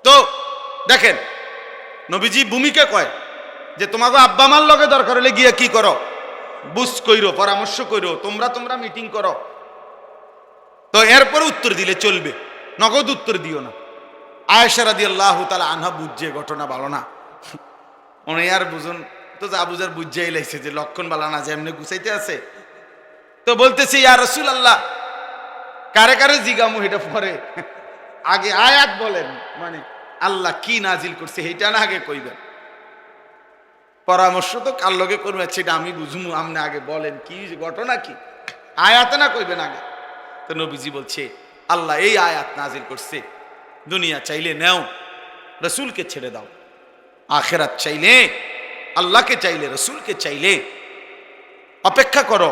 তো দেখেন নবীজি ভূমিকা কয় যে তোমাকে আব্বা মার লগে দরকার হলে গিয়ে কি করো, বুঝ কইরো, পরামর্শ কইরো, তোমরা মিটিং করো। তো এরপরে উত্তর দিলে চলবে, নগদ উত্তর দিও না। আয়েশা রাদিয়াল্লাহু তাআলা আনহা বুঝছে ঘটনা ভালো না, উনি আর বুঝুন তো, যা বুঝার বুঝাই লাইছে যে লক্ষণ বালা না, যে এমনি গুছাইতে আছে। তো বলতেছে ইয়া রাসূলুল্লাহ, কারে কারে জিগামু এটা পরে, আগে আয়াত বলেন, মানে আল্লাহ কি নাজিল করছে এটা না আগে কইবেন, পরামর্শ তো কার লগে করবেন সেটা আমি বুঝমু, আপনি আগে বলেন কি ঘটনা, কি আয়াতে না কইবেন আগে। তো নবীজি বলছে আল্লাহ এই আয়াত নাজিল করছে, দুনিয়া চাইলে নেও, রসুলকে ছেড়ে দাও, আখেরাত চাইলে আল্লাহকে, চাইলে রসুলকে, চাইলে অপেক্ষা করো,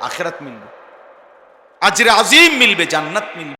আখেরাত মিলবে, আজরে আজিম মিলবে, জান্নাত মিলবে।